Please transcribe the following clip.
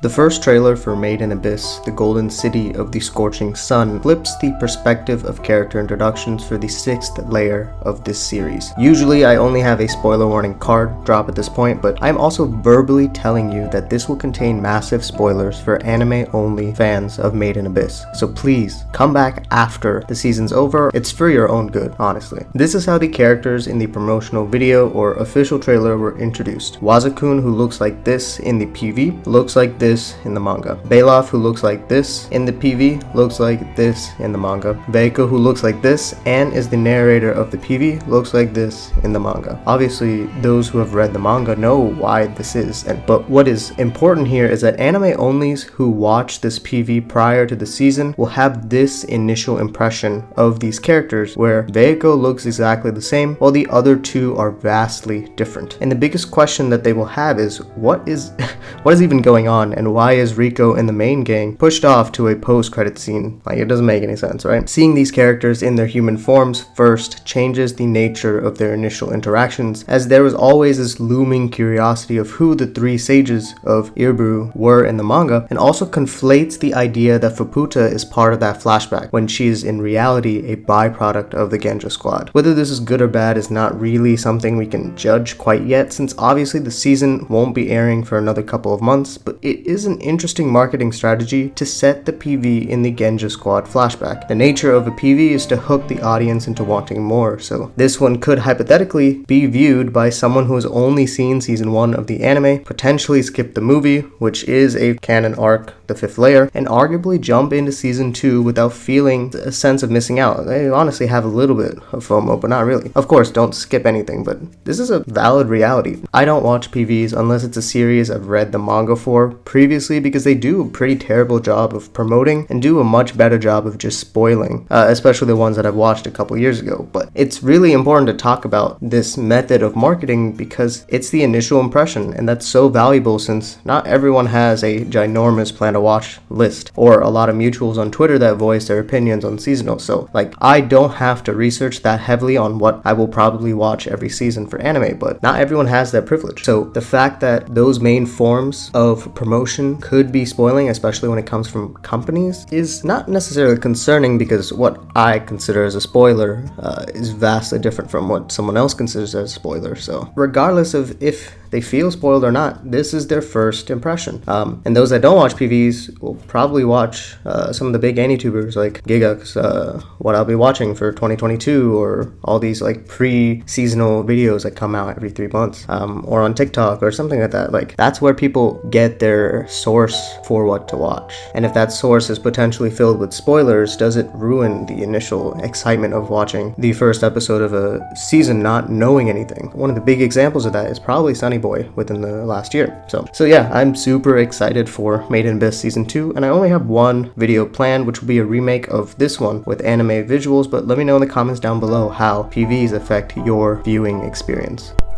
The first trailer for Made in Abyss, the Golden City of the Scorching Sun, flips the perspective of character introductions for the 6th layer of this series. Usually I only have a spoiler warning card drop at this point, but I'm also verbally telling you that this will contain massive spoilers for anime-only fans of Made in Abyss. So please, come back after the season's over. It's for your own good, honestly. This is how the characters in the promotional video or official trailer were introduced. Wazakun, who looks like this in the PV, looks like this in the manga. Belaf, who looks like this in the PV, looks like this in the manga. Veiko, who looks like this and is the narrator of the PV, looks like this in the manga. Obviously, those who have read the manga know why this is, but what is important here is that anime-onlys who watch this PV prior to the season will have this initial impression of these characters, where Veiko looks exactly the same, while the other two are vastly different. And the biggest question that they will have is, what is even going on, and why is Riko and the main gang pushed off to a post-credit scene? Like, it doesn't make any sense, right? Seeing these characters in their human forms first changes the nature of their initial interactions, as there was always this looming curiosity of who the 3 sages of Irbu were in the manga, and also conflates the idea that Fuputa is part of that flashback, when she is in reality a byproduct of the Genja squad. Whether this is good or bad is not really something we can judge quite yet, since obviously the season won't be airing for another couple of months, but it is an interesting marketing strategy to set the PV in the Genja squad flashback. The nature of a PV is to hook the audience into wanting more, so this one could hypothetically be viewed by someone who has only seen season 1 of the anime, potentially skip the movie, which is a canon arc, the 5th layer, and arguably jump into season 2 without feeling a sense of missing out. They honestly have a little bit of FOMO, but not really. Of course, don't skip anything, but this is a valid reality. I don't watch PVs unless it's a series I've read the manga for previously, because they do a pretty terrible job of promoting and do a much better job of just spoiling, especially the ones that I've watched a couple years ago. But it's really important to talk about this method of marketing because it's the initial impression, and that's so valuable since not everyone has a ginormous plan to watch list or a lot of mutuals on Twitter that voice their opinions on seasonal. So like, I don't have to research that heavily on what I will probably watch every season for anime, but not everyone has that privilege. So the fact that those main forms of promotion could be spoiling, especially when it comes from companies, is not necessarily concerning, because what I consider as a spoiler is vastly different from what someone else considers as a spoiler. So regardless of if they feel spoiled or not, this is their first impression. And those that don't watch PVs will probably watch some of the big AniTubers like Gigax, what I'll be watching for 2022, or all these like pre-seasonal videos that come out every 3 months, or on TikTok or something like that. Like, that's where people get their source for what to watch. And if that source is potentially filled with spoilers, does it ruin the initial excitement of watching the first episode of a season not knowing anything? One of the big examples of that is probably Sunny Boy within the last year. So yeah, I'm super excited for Made in Abyss season 2, and I only have one video planned, which will be a remake of this one with anime visuals, but let me know in the comments down below how PVs affect your viewing experience.